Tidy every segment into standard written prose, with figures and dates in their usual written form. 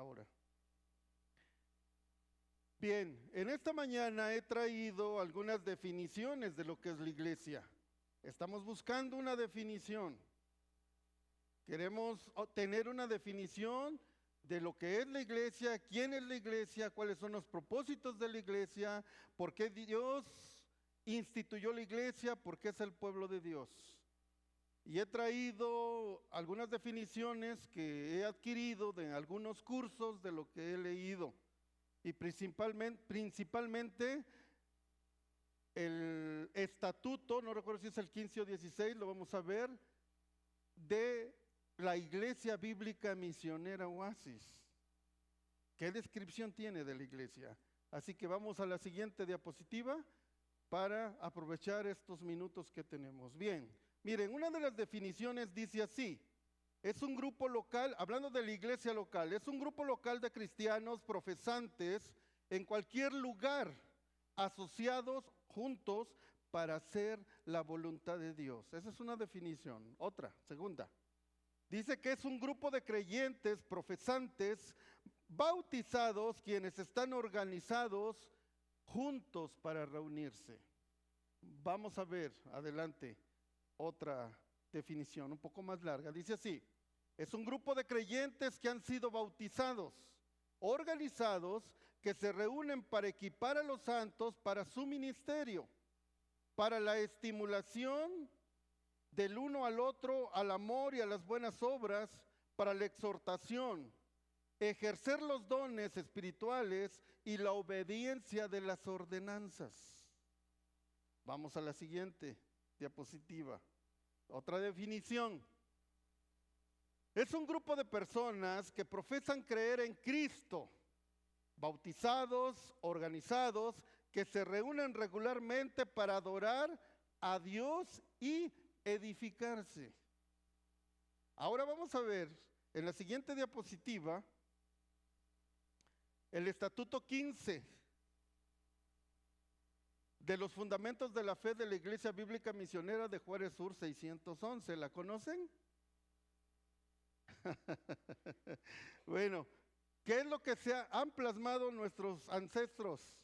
ahora. Bien, en esta mañana he traído algunas definiciones de lo que es la iglesia. Estamos buscando una definición. Queremos tener una definición de lo que es la iglesia, quién es la iglesia, cuáles son los propósitos de la iglesia, por qué Dios instituyó la iglesia, por qué es el pueblo de Dios. Y he traído algunas definiciones que he adquirido de algunos cursos de lo que he leído. Y principalmente el estatuto, no recuerdo si es el 15 o 16, lo vamos a ver, de la Iglesia Bíblica Misionera Oasis. ¿Qué descripción tiene de la iglesia? Así que vamos a la siguiente diapositiva para aprovechar estos minutos que tenemos. Bien, miren, una de las definiciones dice así: es un grupo local, hablando de la iglesia local, es un grupo local de cristianos profesantes en cualquier lugar, asociados juntos para hacer la voluntad de Dios. Esa es una definición. Otra, segunda. Dice que es un grupo de creyentes profesantes bautizados quienes están organizados juntos para reunirse. Vamos a ver, adelante, otra definición un poco más larga. Dice así: es un grupo de creyentes que han sido bautizados, organizados, que se reúnen para equipar a los santos para su ministerio, para la estimulación del uno al otro, al amor y a las buenas obras, para la exhortación, ejercer los dones espirituales y la obediencia de las ordenanzas. Vamos a la siguiente diapositiva. Otra definición. Es un grupo de personas que profesan creer en Cristo, bautizados, organizados, que se reúnen regularmente para adorar a Dios y edificarse. Ahora vamos a ver en la siguiente diapositiva el estatuto 15 de los fundamentos de la fe de la Iglesia Bíblica Misionera de Juárez Sur 611. ¿La conocen? Bueno, ¿qué es lo que han plasmado nuestros ancestros,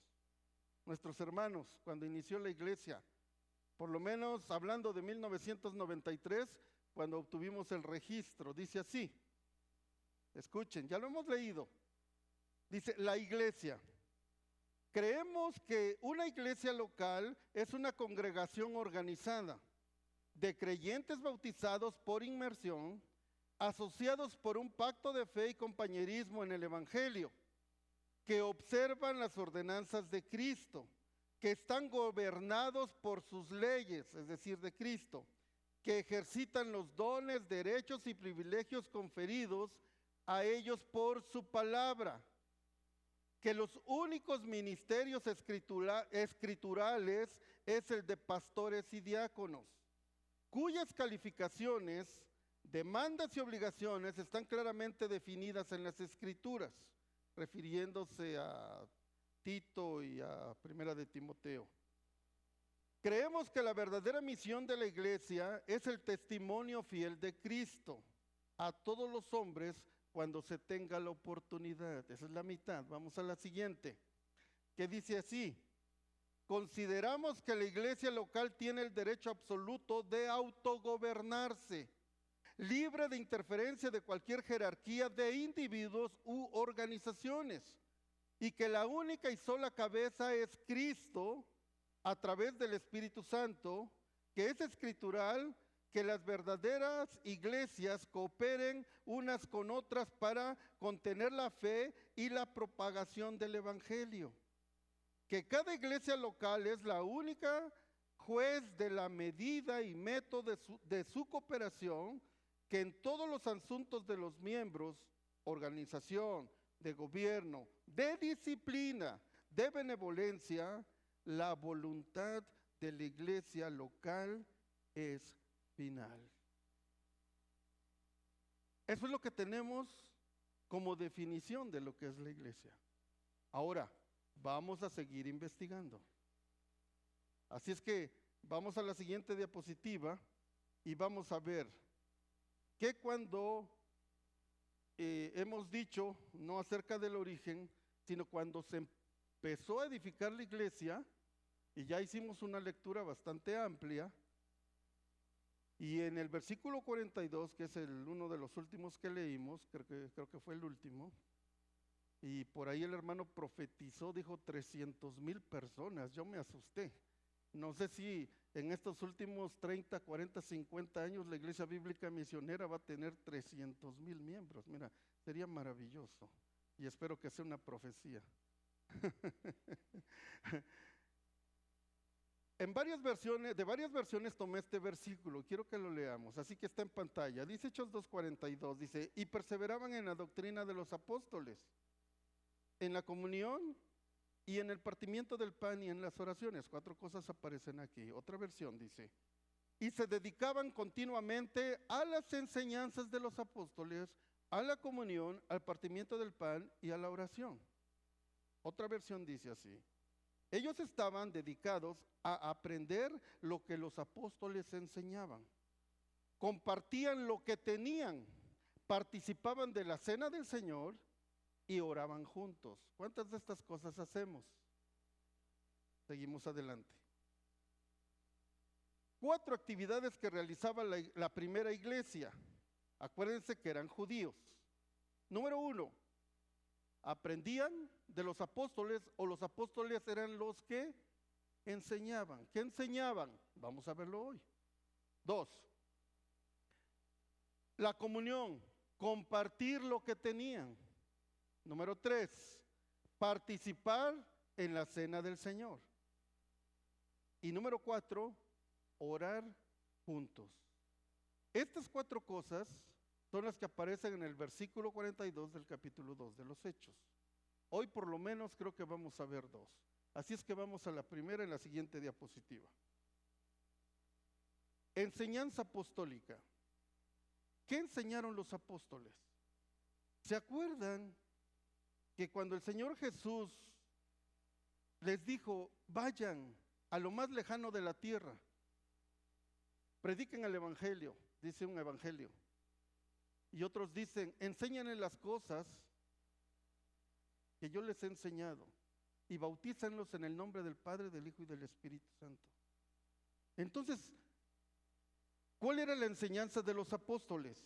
nuestros hermanos, cuando inició la iglesia? Por lo menos hablando de 1993, cuando obtuvimos el registro. Dice así, escuchen, ya lo hemos leído. Dice, la iglesia. Creemos que una iglesia local es una congregación organizada de creyentes bautizados por inmersión, asociados por un pacto de fe y compañerismo en el Evangelio, que observan las ordenanzas de Cristo, que están gobernados por sus leyes, es decir, de Cristo, que ejercitan los dones, derechos y privilegios conferidos a ellos por su palabra, que los únicos ministerios escriturales es el de pastores y diáconos, cuyas calificaciones, demandas y obligaciones están claramente definidas en las Escrituras, refiriéndose a Tito y a Primera de Timoteo. Creemos que la verdadera misión de la iglesia es el testimonio fiel de Cristo a todos los hombres cuando se tenga la oportunidad. Esa es la mitad. Vamos a la siguiente, que dice así: consideramos que la iglesia local tiene el derecho absoluto de autogobernarse, libre de interferencia de cualquier jerarquía de individuos u organizaciones, y que la única y sola cabeza es Cristo a través del Espíritu Santo, que es escritural, que las verdaderas iglesias cooperen unas con otras para contener la fe y la propagación del Evangelio, que cada iglesia local es la única juez de la medida y método de su cooperación, que en todos los asuntos de los miembros, organización, de gobierno, de disciplina, de benevolencia, la voluntad de la iglesia local es final. Eso es lo que tenemos como definición de lo que es la iglesia. Ahora, vamos a seguir investigando. Así es que vamos a la siguiente diapositiva y vamos a ver que cuando hemos dicho, no acerca del origen, sino cuando se empezó a edificar la iglesia, y ya hicimos una lectura bastante amplia, y en el versículo 42, que es uno de los últimos que leímos, creo que fue el último, y por ahí el hermano profetizó, dijo 300,000 personas, yo me asusté. No sé si en estos últimos 30, 40, 50 años la Iglesia Bíblica Misionera va a tener 300,000 miembros. Mira, sería maravilloso y espero que sea una profecía. De varias versiones tomé este versículo, quiero que lo leamos, así que está en pantalla. Dice Hechos 2:42, dice, y perseveraban en la doctrina de los apóstoles, en la comunión y en el partimiento del pan y en las oraciones. 4 cosas aparecen aquí. Otra versión dice, y se dedicaban continuamente a las enseñanzas de los apóstoles, a la comunión, al partimiento del pan y a la oración. Otra versión dice así, ellos estaban dedicados a aprender lo que los apóstoles enseñaban, compartían lo que tenían, participaban de la cena del Señor y oraban juntos. ¿Cuántas de estas cosas hacemos? Seguimos adelante. 4 actividades que realizaba la primera iglesia. Acuérdense que eran judíos. Número 1, aprendían de los apóstoles, o los apóstoles eran los que enseñaban. ¿Qué enseñaban? Vamos a verlo hoy. 2, la comunión, compartir lo que tenían. Número 3, participar en la cena del Señor. Y número 4, orar juntos. Estas 4 cosas son las que aparecen en el versículo 42 del capítulo 2 de los Hechos. Hoy por lo menos creo que vamos a ver 2. Así es que vamos a la primera en la siguiente diapositiva. Enseñanza apostólica. ¿Qué enseñaron los apóstoles? ¿Se acuerdan que cuando el Señor Jesús les dijo, vayan a lo más lejano de la tierra, prediquen el evangelio, dice un evangelio, y otros dicen, enséñenles las cosas que yo les he enseñado y bautízanlos en el nombre del Padre, del Hijo y del Espíritu Santo? Entonces, ¿cuál era la enseñanza de los apóstoles?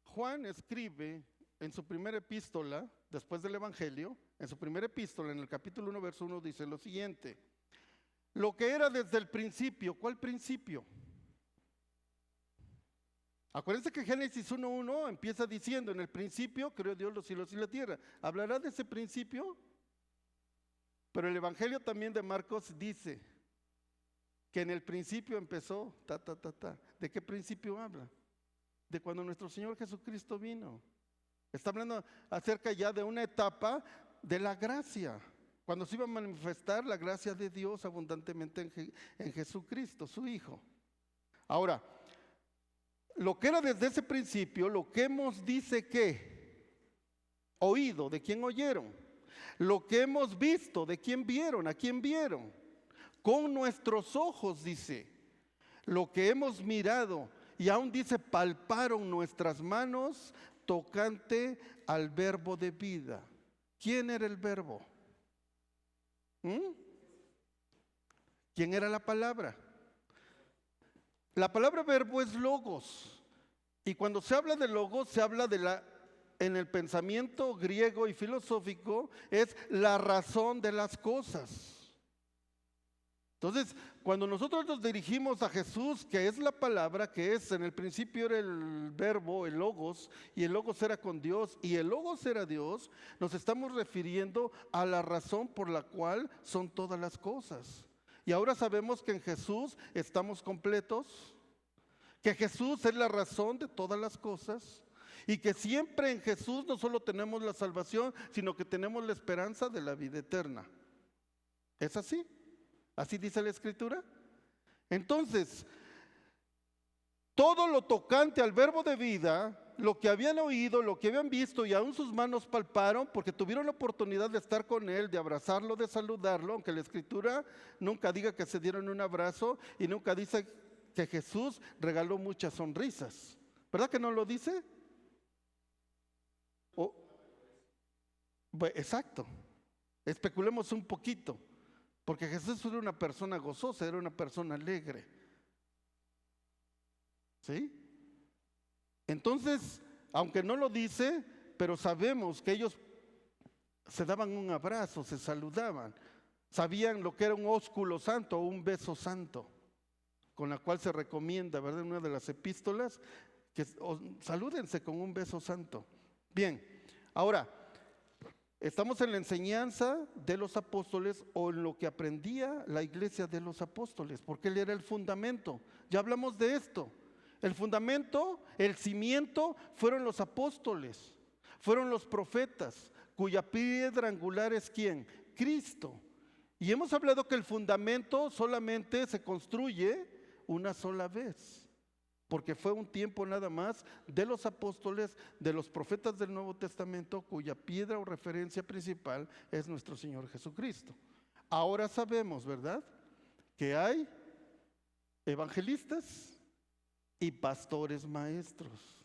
Juan escribe en su primera epístola, después del Evangelio, en su primera epístola, en el capítulo 1, verso 1, dice lo siguiente, lo que era desde el principio. ¿Cuál principio? Acuérdense que Génesis 1:1 empieza diciendo, en el principio creó Dios los cielos y la tierra. ¿Hablará de ese principio? Pero el Evangelio también de Marcos dice que en el principio empezó, ¿De qué principio habla? De cuando nuestro Señor Jesucristo vino. Está hablando acerca ya de una etapa de la gracia, cuando se iba a manifestar la gracia de Dios abundantemente en Jesucristo, su Hijo. Ahora, lo que era desde ese principio, lo que hemos, dice que, oído, ¿de quién oyeron? Lo que hemos visto, ¿de quién vieron? ¿A quién vieron? Con nuestros ojos, dice, lo que hemos mirado, y aún dice, palparon nuestras manos tocante al verbo de vida. ¿Quién era el verbo? ¿Quién era la palabra? La palabra verbo es logos. Y cuando se habla de logos, se habla en el pensamiento griego y filosófico, es la razón de las cosas. Entonces, cuando nosotros nos dirigimos a Jesús, que es la palabra, que es en el principio era el verbo, el logos, y el logos era con Dios, y el logos era Dios, nos estamos refiriendo a la razón por la cual son todas las cosas. Y ahora sabemos que en Jesús estamos completos, que Jesús es la razón de todas las cosas, y que siempre en Jesús no solo tenemos la salvación, sino que tenemos la esperanza de la vida eterna. ¿Es así? ¿Así dice la Escritura? Entonces, todo lo tocante al verbo de vida, lo que habían oído, lo que habían visto y aún sus manos palparon, porque tuvieron la oportunidad de estar con él, de abrazarlo, de saludarlo, aunque la Escritura nunca diga que se dieron un abrazo y nunca dice que Jesús regaló muchas sonrisas. ¿Verdad que no lo dice? Exacto. Especulemos un poquito, porque Jesús era una persona gozosa, era una persona alegre. ¿Sí? Entonces, aunque no lo dice, pero sabemos que ellos se daban un abrazo, se saludaban, sabían lo que era un ósculo santo o un beso santo, con la cual se recomienda, ¿verdad? En una de las epístolas, que salúdense con un beso santo. Bien, ahora, estamos en la enseñanza de los apóstoles o en lo que aprendía la iglesia de los apóstoles, porque él era el fundamento. Ya hablamos de esto. El fundamento, el cimiento, fueron los apóstoles, fueron los profetas, cuya piedra angular es ¿quién? Cristo. Y hemos hablado que el fundamento solamente se construye una sola vez, porque fue un tiempo nada más de los apóstoles, de los profetas del Nuevo Testamento, cuya piedra o referencia principal es nuestro Señor Jesucristo. Ahora sabemos, ¿verdad?, que hay evangelistas y pastores maestros.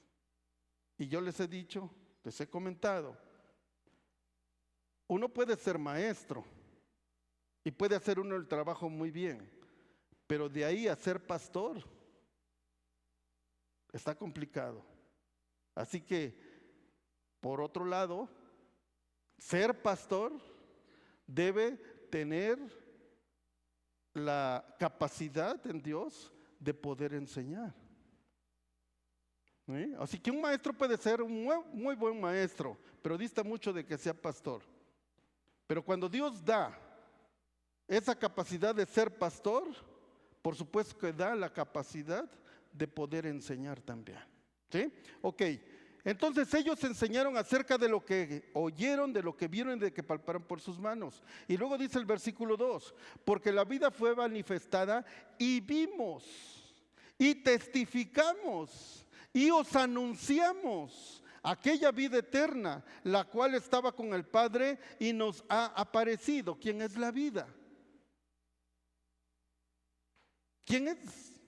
Y yo les he dicho, les he comentado, uno puede ser maestro y puede hacer uno el trabajo muy bien, pero de ahí a ser pastor está complicado. Así que, por otro lado, ser pastor debe tener la capacidad en Dios de poder enseñar. ¿Sí? Así que un maestro puede ser un muy buen maestro, pero dista mucho de que sea pastor. Pero cuando Dios da esa capacidad de ser pastor, por supuesto que da la capacidad de poder enseñar también. ¿Sí? Ok, entonces ellos enseñaron acerca de lo que oyeron, de lo que vieron y de que palparon por sus manos. Y luego dice el versículo 2, porque la vida fue manifestada y vimos y testificamos y os anunciamos aquella vida eterna, la cual estaba con el Padre y nos ha aparecido. ¿Quién es la vida? ¿Quién es?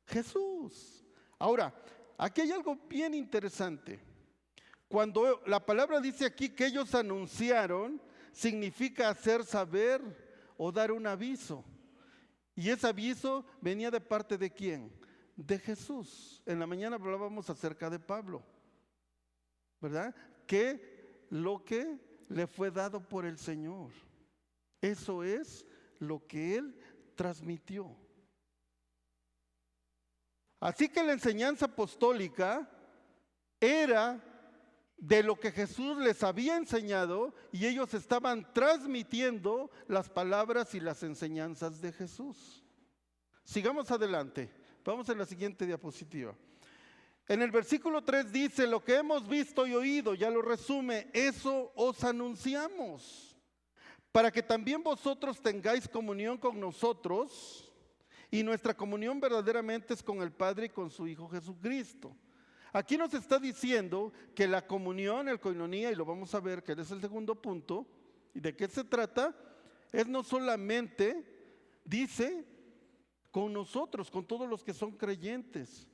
Jesús. Ahora, aquí hay algo bien interesante. Cuando la palabra dice aquí que ellos anunciaron, significa hacer saber o dar un aviso. Y ese aviso venía de parte de ¿quién? De Jesús. En la mañana hablábamos acerca de Pablo, ¿verdad? Que lo que le fue dado por el Señor, eso es lo que él transmitió. Así que la enseñanza apostólica era de lo que Jesús les había enseñado y ellos estaban transmitiendo las palabras y las enseñanzas de Jesús. Sigamos adelante. Vamos a la siguiente diapositiva. En el versículo 3 dice, lo que hemos visto y oído, ya lo resume, eso os anunciamos, para que también vosotros tengáis comunión con nosotros. Y nuestra comunión verdaderamente es con el Padre y con su Hijo Jesucristo. Aquí nos está diciendo que la comunión, el koinonía, y lo vamos a ver que es el segundo punto, y de qué se trata, es no solamente, dice, con nosotros, con todos los que son creyentes,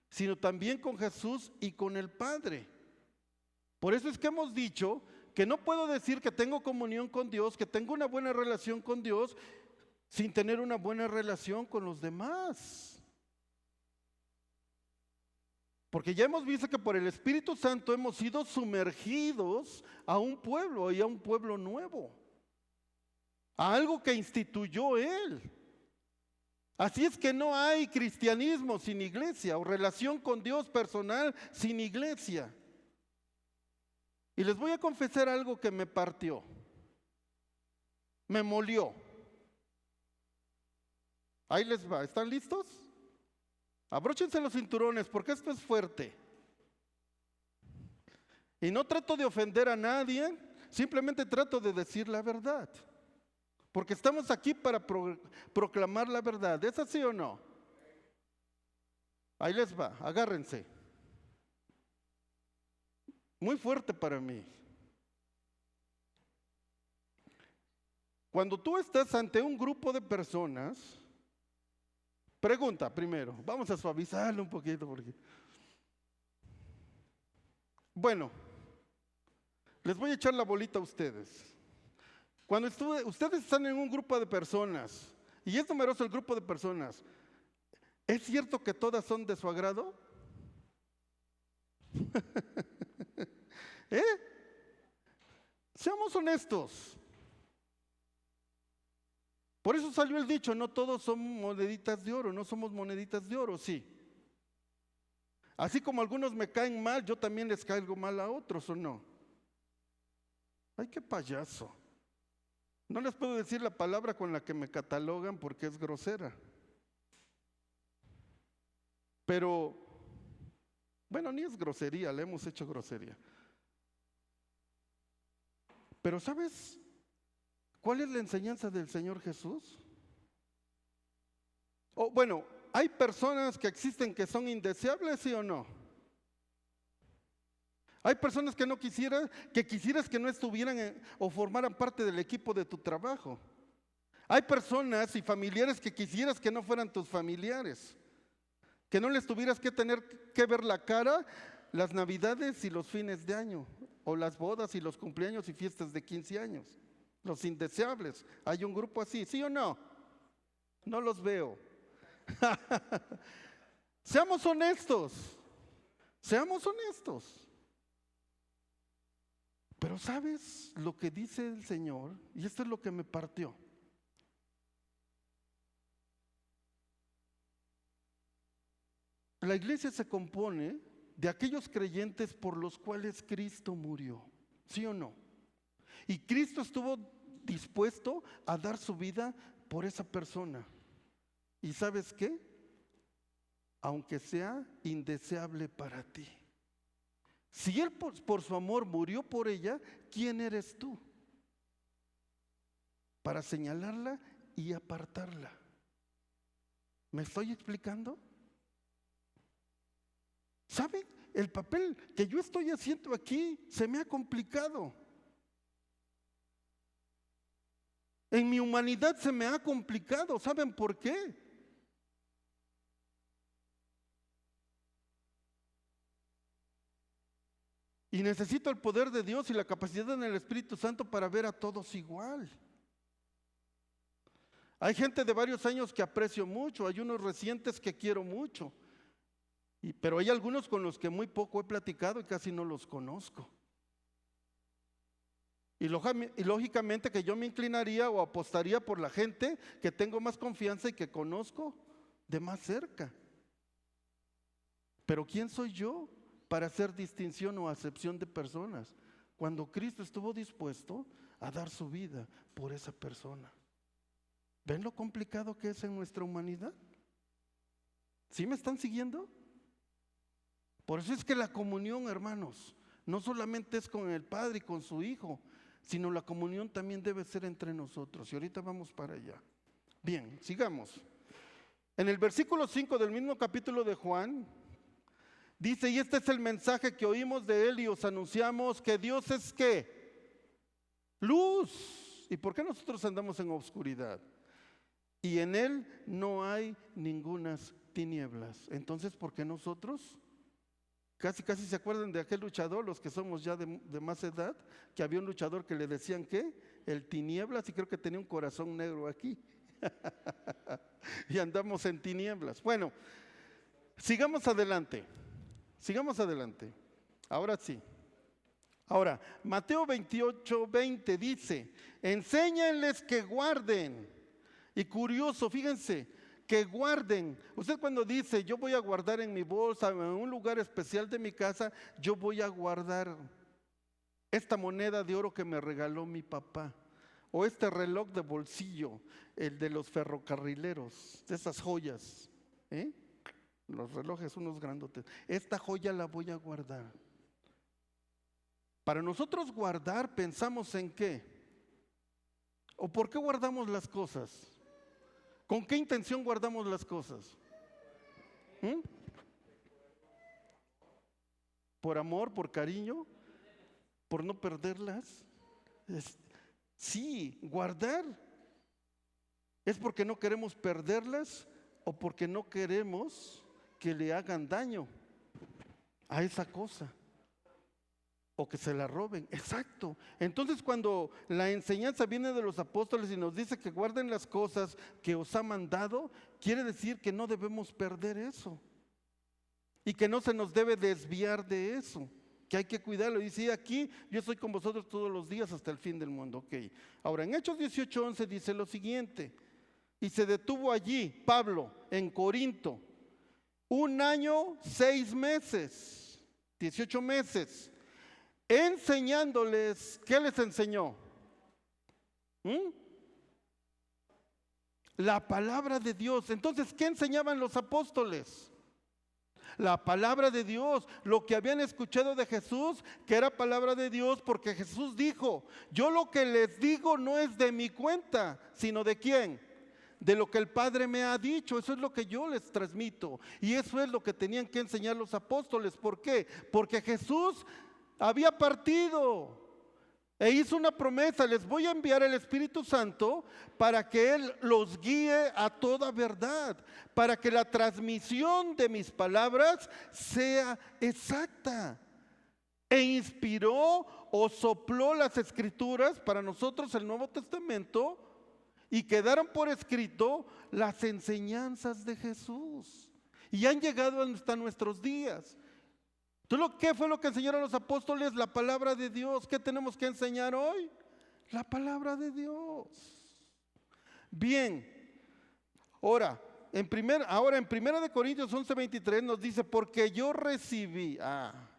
sino también con Jesús y con el Padre. Por eso es que hemos dicho que no puedo decir que tengo comunión con Dios, que tengo una buena relación con Dios, sin tener una buena relación con los demás. Porque ya hemos visto que por el Espíritu Santo hemos sido sumergidos a un pueblo y a un pueblo nuevo, a algo que instituyó Él. Así es que no hay cristianismo sin iglesia o relación con Dios personal sin iglesia. Y les voy a confesar algo que me partió, me molió. Ahí les va, ¿están listos? Abróchense los cinturones porque esto es fuerte. Y no trato de ofender a nadie, simplemente trato de decir la verdad. Porque estamos aquí para proclamar la verdad. ¿Es así o no? Ahí les va, agárrense. Muy fuerte para mí. Cuando tú estás ante un grupo de personas, pregunta primero, vamos a suavizarlo un poquito porque... Bueno, Les voy a echar la bolita a ustedes. Cuando ustedes están en un grupo de personas, y es numeroso el grupo de personas, ¿es cierto que todas son de su agrado? ¿Eh? Seamos honestos. Por eso salió el dicho, no todos son moneditas de oro, no somos moneditas de oro, sí. Así como algunos me caen mal, yo también les caigo mal a otros, ¿o no? Ay, qué payaso. No les puedo decir la palabra con la que me catalogan porque es grosera. Pero, bueno, ni es grosería, le hemos hecho grosería. Pero ¿sabes cuál es la enseñanza del Señor Jesús? Bueno, ¿hay personas que existen que son indeseables, sí o no? Hay personas que quisieras que no estuvieran o formaran parte del equipo de tu trabajo. Hay personas y familiares que quisieras que no fueran tus familiares, que no les tuvieras que tener que ver la cara las navidades y los fines de año, o las bodas y los cumpleaños y fiestas de 15 años. Los indeseables. Hay un grupo así, ¿sí o no? No los veo. Seamos honestos. Seamos honestos. Pero ¿sabes lo que dice el Señor? Y esto es lo que me partió. La iglesia se compone de aquellos creyentes por los cuales Cristo murió, ¿sí o no? Y Cristo estuvo dispuesto a dar su vida por esa persona. ¿Y sabes qué? Aunque sea indeseable para ti. Si Él por su amor murió por ella, ¿quién eres tú? Para señalarla y apartarla. ¿Me estoy explicando? ¿Sabe? El papel que yo estoy haciendo aquí se me ha complicado. En mi humanidad se me ha complicado. ¿Saben por qué? Y necesito el poder de Dios y la capacidad en el Espíritu Santo para ver a todos igual. Hay gente de varios años que aprecio mucho, hay unos recientes que quiero mucho, pero hay algunos con los que muy poco he platicado y casi no los conozco. Y lógicamente que yo me inclinaría o apostaría por la gente que tengo más confianza y que conozco de más cerca. Pero ¿quién soy yo para hacer distinción o acepción de personas cuando Cristo estuvo dispuesto a dar su vida por esa persona? ¿Ven lo complicado que es en nuestra humanidad? ¿Sí me están siguiendo? Por eso es que la comunión, hermanos, no solamente es con el Padre y con su Hijo, sino la comunión también debe ser entre nosotros. Y ahorita vamos para allá. Bien, sigamos. En el versículo 5 del mismo capítulo de Juan, dice, y este es el mensaje que oímos de Él y os anunciamos, que Dios es ¿qué? Luz. ¿Y por qué nosotros andamos en oscuridad? Y en Él no hay ningunas tinieblas. Entonces, ¿por qué nosotros? Casi se acuerdan de aquel luchador, los que somos ya de más edad, que había un luchador que le decían ¿qué? El tinieblas, y creo que tenía un corazón negro aquí. Y andamos en tinieblas. Bueno, sigamos adelante. Ahora sí. Ahora, Mateo 28:20 dice, enséñenles que guarden. Y curioso, fíjense, que guarden. Usted cuando dice, yo voy a guardar en mi bolsa, en un lugar especial de mi casa, yo voy a guardar esta moneda de oro que me regaló mi papá, o este reloj de bolsillo, el de los ferrocarrileros, de esas joyas, los relojes unos grandotes. Esta joya la voy a guardar. Para nosotros guardar, pensamos en ¿qué? ¿O por qué guardamos las cosas? ¿Con qué intención guardamos las cosas? ¿Por amor, por cariño? ¿Por no perderlas? Sí, guardar es porque no queremos perderlas o porque no queremos que le hagan daño a esa cosa. o que se la roben. Exacto. Entonces, cuando la enseñanza viene de los apóstoles y nos dice que guarden las cosas que os ha mandado, quiere decir que no debemos perder eso y que no se nos debe desviar de eso, que hay que cuidarlo. Dice aquí: yo estoy con vosotros todos los días hasta el fin del mundo. Ok. Ahora, en Hechos 18:11 dice lo siguiente: y se detuvo allí Pablo en Corinto 1 año 6 meses, 18 meses, enseñándoles. ¿Qué les enseñó? La palabra de Dios. Entonces, ¿qué enseñaban los apóstoles? La palabra de Dios, lo que habían escuchado de Jesús, que era palabra de Dios, porque Jesús dijo: yo lo que les digo no es de mi cuenta, sino de quién, de lo que el Padre me ha dicho. Eso es lo que yo les transmito, y eso es lo que tenían que enseñar los apóstoles. ¿Por qué? Porque Jesús había partido e hizo una promesa: les voy a enviar el Espíritu Santo para que Él los guíe a toda verdad, para que la transmisión de mis palabras sea exacta. E inspiró o sopló las Escrituras para nosotros, el Nuevo Testamento, y quedaron por escrito las enseñanzas de Jesús, y han llegado hasta nuestros días. Entonces, ¿qué fue lo que enseñaron los apóstoles? La palabra de Dios. ¿Qué tenemos que enseñar hoy? La palabra de Dios. Bien, ahora en 1 de Corintios 11:23 nos dice: porque yo recibí,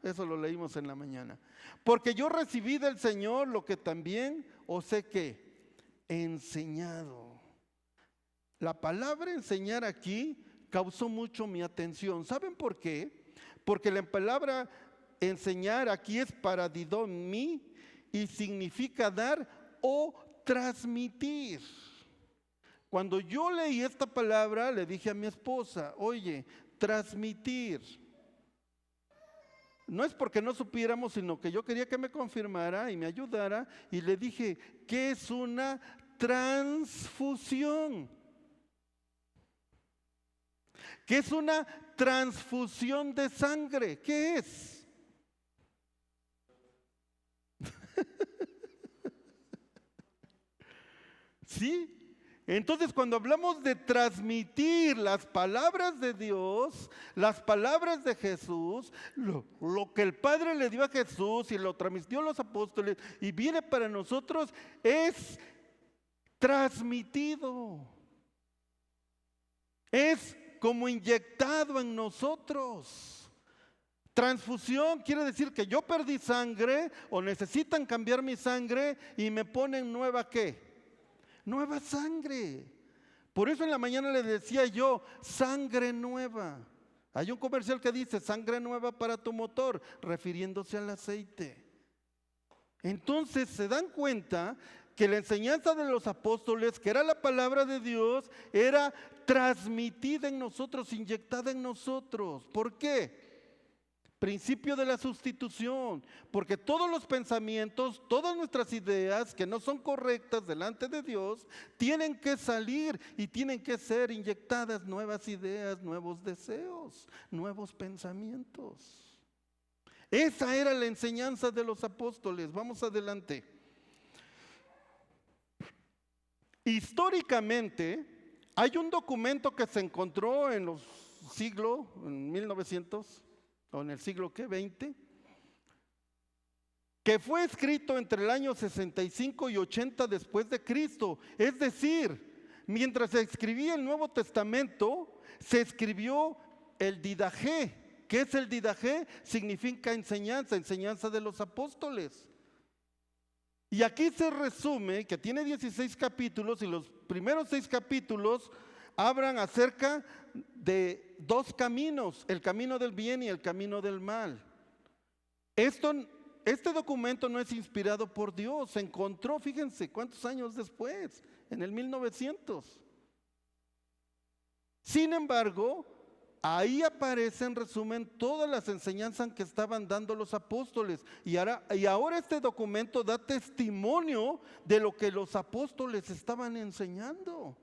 eso lo leímos en la mañana, porque yo recibí del Señor lo que también os he enseñado. La palabra enseñar aquí causó mucho mi atención. ¿Saben por qué? Porque la palabra enseñar aquí es paradidomi y significa dar o transmitir. Cuando yo leí esta palabra, le dije a mi esposa: oye, transmitir. No es porque no supiéramos, sino que yo quería que me confirmara y me ayudara, y le dije: ¿qué es una transfusión? ¿Qué es una transfusión de sangre? ¿Qué es? ¿Sí? Entonces, cuando hablamos de transmitir las palabras de Dios, las palabras de Jesús, lo que el Padre le dio a Jesús y lo transmitió a los apóstoles y viene para nosotros, es transmitido. Es como inyectado en nosotros. Transfusión quiere decir que yo perdí sangre o necesitan cambiar mi sangre y me ponen nueva ¿qué? Nueva sangre. Por eso en la mañana le decía yo: sangre nueva. Hay un comercial que dice: sangre nueva para tu motor, refiriéndose al aceite. Entonces se dan cuenta que la enseñanza de los apóstoles, que era la palabra de Dios, era transmitida en nosotros, inyectada en nosotros. ¿Por qué? Principio de la sustitución, porque todos los pensamientos, todas nuestras ideas que no son correctas delante de Dios, tienen que salir y tienen que ser inyectadas nuevas ideas, nuevos deseos, nuevos pensamientos. Esa era la enseñanza de los apóstoles. Vamos adelante. Históricamente, hay un documento que se encontró en los siglos, en 1900, o en el siglo XX, que fue escrito entre el año 65 y 80 después de Cristo. Es decir, mientras se escribía el Nuevo Testamento, se escribió el Didaché. ¿Qué es el Didaché? Significa enseñanza, enseñanza de los apóstoles. Y aquí se resume que tiene 16 capítulos, y los primeros 6 capítulos hablan acerca de 2 caminos: el camino del bien y el camino del mal. Este documento no es inspirado por Dios, se encontró, fíjense cuántos años después, en el 1900. Sin embargo, ahí aparece en resumen todas las enseñanzas que estaban dando los apóstoles, y ahora este documento da testimonio de lo que los apóstoles estaban enseñando.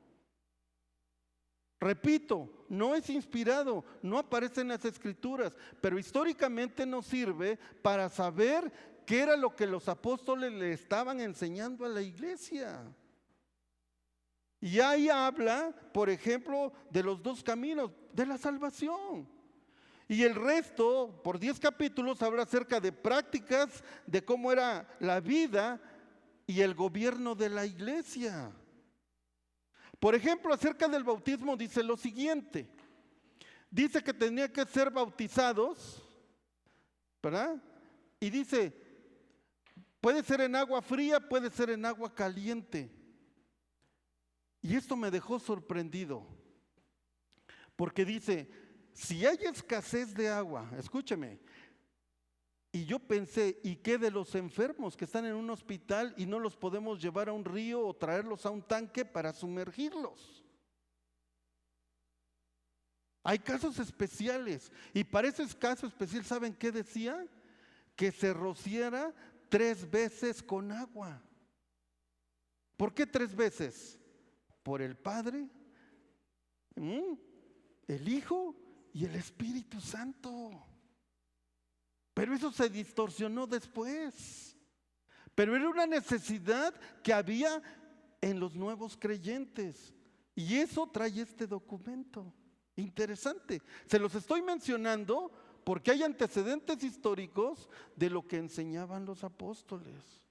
Repito, no es inspirado, no aparece en las Escrituras, pero históricamente nos sirve para saber ¿Qué era lo que los apóstoles le estaban enseñando a la iglesia? Y ahí habla, por ejemplo, de los dos caminos de la salvación. Y el resto, por 10 capítulos, habla acerca de prácticas, de cómo era la vida y el gobierno de la iglesia. Por ejemplo, acerca del bautismo dice lo siguiente. Dice que tenía que ser bautizados, ¿verdad? Y dice, puede ser en agua fría, puede ser en agua caliente. Y esto me dejó sorprendido, porque dice, si hay escasez de agua, escúcheme, y yo pensé, ¿y qué de los enfermos que están en un hospital y no los podemos llevar a un río o traerlos a un tanque para sumergirlos? Hay casos especiales, y para ese caso especial, ¿saben qué decía? Que se rociara 3 veces con agua. ¿Por qué 3 veces? Por el Padre, el Hijo y el Espíritu Santo. Pero eso se distorsionó después. Pero era una necesidad que había en los nuevos creyentes. Y eso trae este documento. Interesante. Se los estoy mencionando porque hay antecedentes históricos de lo que enseñaban los apóstoles.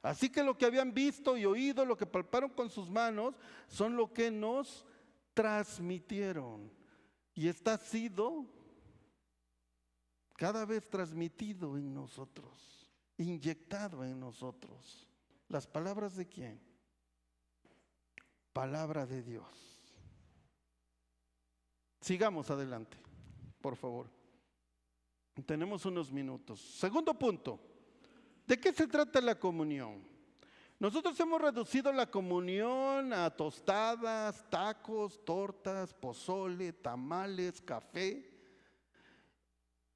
Así que lo que habían visto y oído, lo que palparon con sus manos, son lo que nos transmitieron. Y está sido cada vez transmitido en nosotros, inyectado en nosotros. ¿Las palabras de quién? Palabra de Dios. Sigamos adelante, por favor. Tenemos unos minutos. Segundo punto. ¿De qué se trata la comunión? Nosotros hemos reducido la comunión a tostadas, tacos, tortas, pozole, tamales, café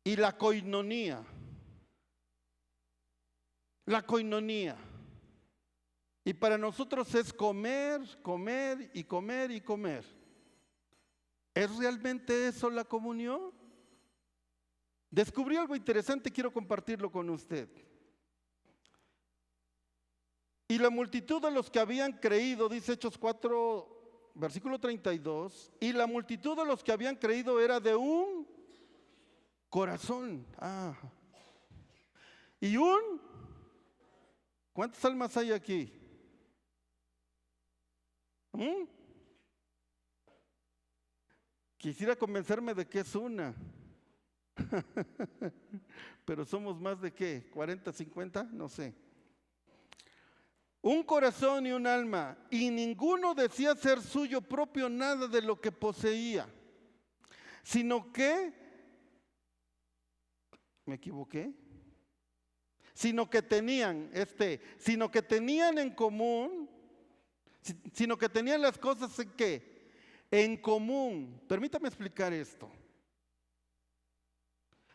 y la coinonía. La coinonía. Y para nosotros es comer, comer y comer y comer. ¿Es realmente eso la comunión? Descubrí algo interesante, quiero compartirlo con usted. Y la multitud de los que habían creído, dice Hechos 4, versículo 32, y la multitud de los que habían creído era de un corazón. Y ¿cuántas almas hay aquí? Quisiera convencerme de que es una. Pero somos más de ¿qué? ¿40, 50? No sé. Un corazón y un alma, y ninguno decía ser suyo propio nada de lo que poseía, sino que, ¿me equivoqué? Sino que tenían en común, sino que tenían las cosas en ¿qué? En común. Permítame explicar esto.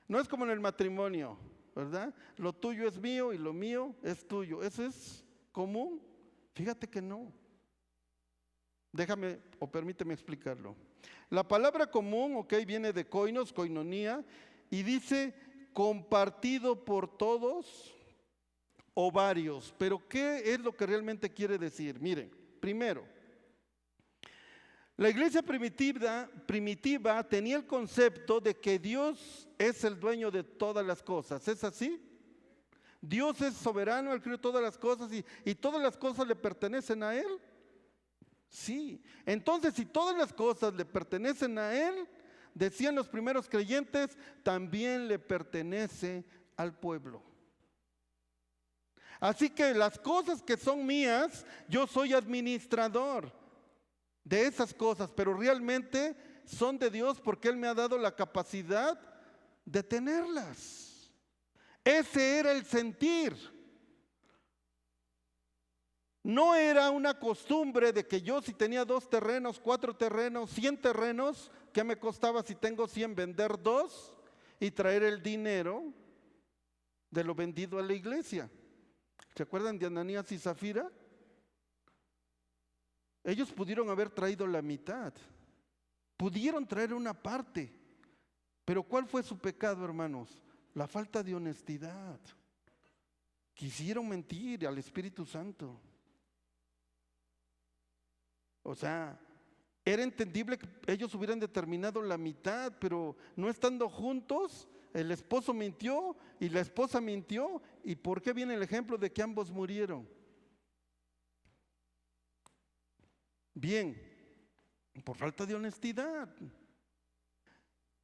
No es como en el matrimonio, ¿verdad? Lo tuyo es mío y lo mío es tuyo. Eso es común. Fíjate que no. Déjame o permíteme explicarlo. La palabra común, viene de koinos, koinonía, y dice compartido por todos o varios. Pero ¿qué es lo que realmente quiere decir? Miren, primero, la iglesia primitiva tenía el concepto de que Dios es el dueño de todas las cosas. ¿Es así? Dios es soberano, Él creó todas las cosas y todas las cosas le pertenecen a Él. Sí. Entonces, si todas las cosas le pertenecen a Él, decían los primeros creyentes, también le pertenece al pueblo. Así que las cosas que son mías, yo soy administrador de esas cosas, pero realmente son de Dios porque Él me ha dado la capacidad de tenerlas. Ese era el sentir. No era una costumbre de que yo si tenía 2 terrenos, 4 terrenos, 100 terrenos, ¿qué me costaba si tengo 100 vender 2 y traer el dinero de lo vendido a la iglesia? ¿Se acuerdan de Ananías y Zafira? Ellos pudieron haber traído la mitad, pudieron traer una parte, pero ¿cuál fue su pecado, hermanos? La falta de honestidad. Quisieron mentir al Espíritu Santo. O sea, era entendible que ellos hubieran determinado la mitad, pero no estando juntos, el esposo mintió y la esposa mintió. ¿Y por qué viene el ejemplo de que ambos murieron? Bien, por falta de honestidad.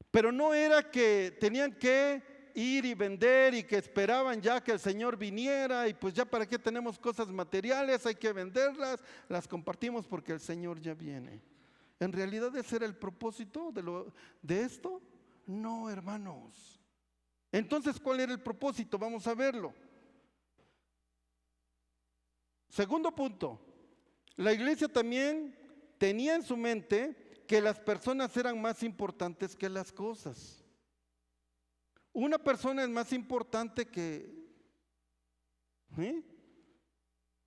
Pero no era que tenían que ir y vender y que esperaban ya que el Señor viniera y pues ya para qué tenemos cosas materiales, hay que venderlas, las compartimos porque el Señor ya viene. ¿En realidad ese era el propósito de esto? No, hermanos. Entonces, ¿cuál era el propósito? Vamos a verlo. Segundo punto, la iglesia también tenía en su mente que las personas eran más importantes que las cosas. Una persona es más importante que...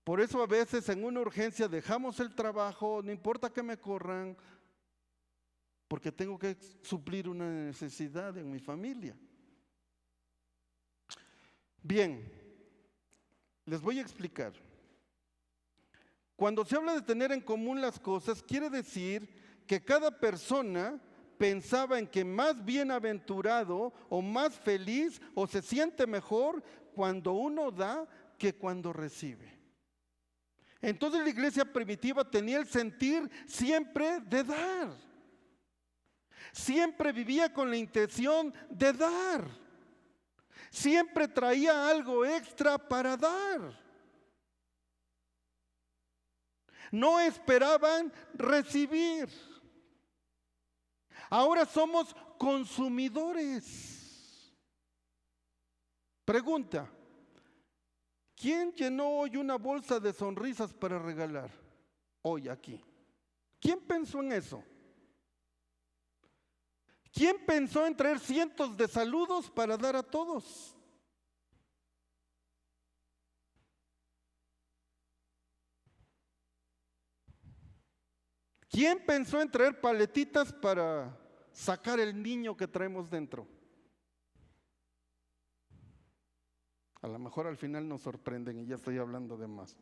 Por eso a veces en una urgencia dejamos el trabajo, no importa que me corran, porque tengo que suplir una necesidad en mi familia. Bien, les voy a explicar. Cuando se habla de tener en común las cosas, quiere decir que cada persona pensaba en que más bienaventurado o más feliz o se siente mejor cuando uno da que cuando recibe. Entonces la iglesia primitiva tenía el sentir siempre de dar. Siempre vivía con la intención de dar. Siempre traía algo extra para dar. No esperaban recibir. Ahora somos consumidores. Pregunta: ¿quién llenó hoy una bolsa de sonrisas para regalar? Hoy aquí. ¿Quién pensó en eso? ¿Quién pensó en traer cientos de saludos para dar a todos? ¿Quién pensó en traer paletitas para sacar el niño que traemos dentro? A lo mejor al final nos sorprenden y ya estoy hablando de más.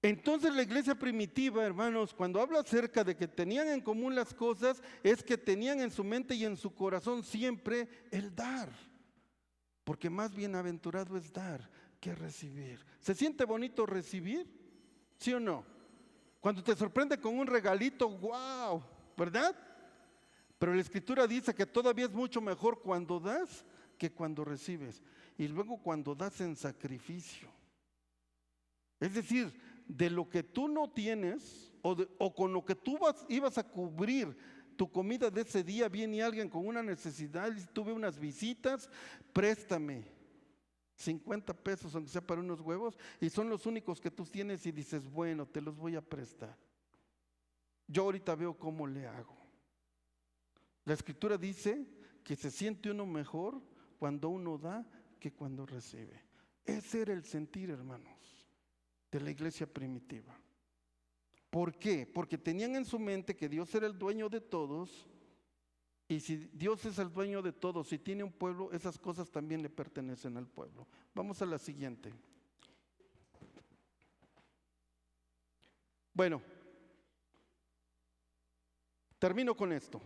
Entonces la iglesia primitiva, hermanos, cuando habla acerca de que tenían en común las cosas, es que tenían en su mente y en su corazón siempre el dar. Porque más bienaventurado es dar que recibir. ¿Se siente bonito recibir? ¿Sí o no? Cuando te sorprende con un regalito, wow, ¿verdad? Pero la Escritura dice que todavía es mucho mejor cuando das que cuando recibes. Y luego cuando das en sacrificio. Es decir, de lo que tú no tienes o con lo que tú ibas a cubrir tu comida de ese día, viene alguien con una necesidad y tuve unas visitas, préstame 50 pesos, aunque sea para unos huevos, y son los únicos que tú tienes y dices, bueno, te los voy a prestar. Yo ahorita veo cómo le hago. La Escritura dice que se siente uno mejor cuando uno da que cuando recibe. Ese era el sentir, hermanos, de la iglesia primitiva. ¿Por qué? Porque tenían en su mente que Dios era el dueño de todos. Y si Dios es el dueño de todo, si tiene un pueblo, esas cosas también le pertenecen al pueblo. Vamos a la siguiente. Bueno, termino con esto.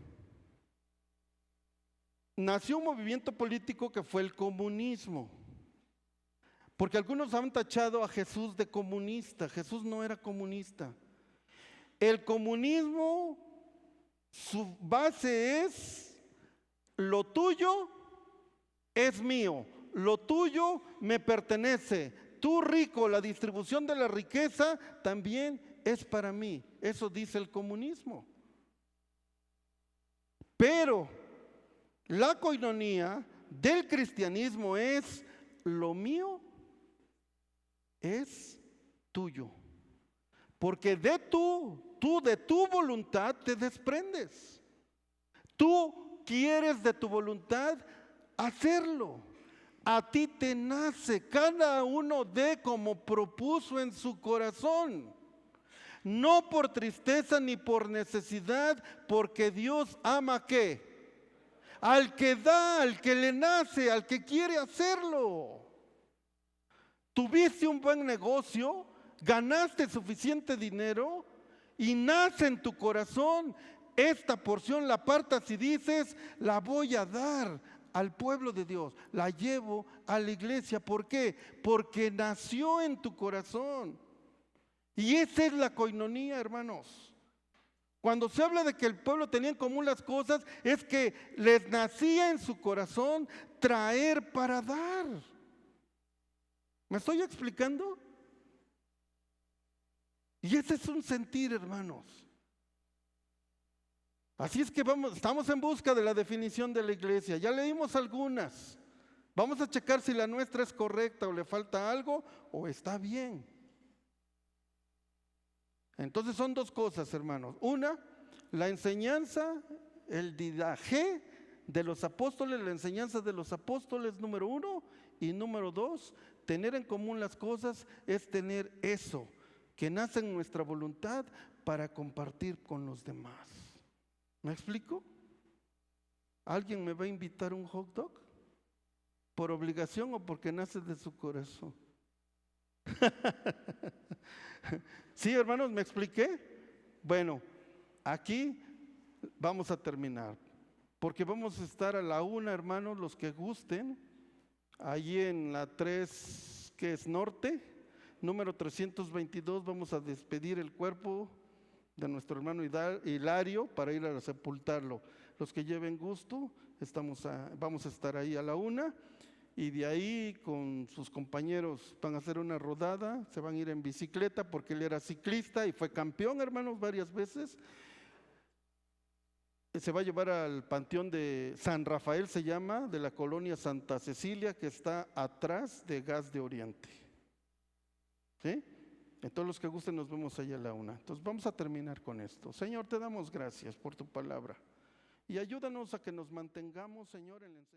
Nació un movimiento político que fue el comunismo. Porque algunos han tachado a Jesús de comunista. Jesús no era comunista. El comunismo, su base es: lo tuyo es mío, lo tuyo me pertenece. Tú rico, la distribución de la riqueza también es para mí. Eso dice el comunismo. Pero la coinonía del cristianismo es: lo mío es tuyo. Porque de tu voluntad te desprendes. Tú quieres de tu voluntad hacerlo. A ti te nace, cada uno de como propuso en su corazón. No por tristeza ni por necesidad, porque Dios ama ¿qué? Al que da, al que le nace, al que quiere hacerlo. tuviste un buen negocio, ganaste suficiente dinero y nace en tu corazón esta porción, la apartas y dices, la voy a dar al pueblo de Dios, la llevo a la iglesia. ¿Por qué? Porque nació en tu corazón. Y esa es la coinonía, hermanos. Cuando se habla de que el pueblo tenía en común las cosas, es que les nacía en su corazón traer para dar. ¿Me estoy explicando? Y ese es un sentir, hermanos. Así es que estamos en busca de la definición de la iglesia. Ya leímos algunas. Vamos a checar si la nuestra es correcta o le falta algo o está bien. Entonces son dos cosas, hermanos. Una, la enseñanza, el didaje de los apóstoles, la enseñanza de los apóstoles, número uno. Y número dos, tener en común las cosas es tener eso, que nace en nuestra voluntad para compartir con los demás. ¿Me explico? ¿Alguien me va a invitar un hot dog? ¿Por obligación o porque nace de su corazón? ¿Sí, hermanos, me expliqué? Bueno, aquí vamos a terminar, porque vamos a estar a la 1, hermanos, los que gusten, allí en la 3, que es norte, número 322, vamos a despedir el cuerpo de nuestro hermano Hilario para ir a sepultarlo. Los que lleven gusto, vamos a estar ahí a la 1, y de ahí con sus compañeros van a hacer una rodada, se van a ir en bicicleta porque él era ciclista y fue campeón, hermanos, varias veces. Se va a llevar al panteón de San Rafael, se llama, de la colonia Santa Cecilia, que está atrás de Gas de Oriente. ¿Sí? Entonces los que gusten nos vemos allá a la 1. Entonces vamos a terminar con esto. Señor, te damos gracias por tu palabra y ayúdanos a que nos mantengamos, Señor, en la enseñanza.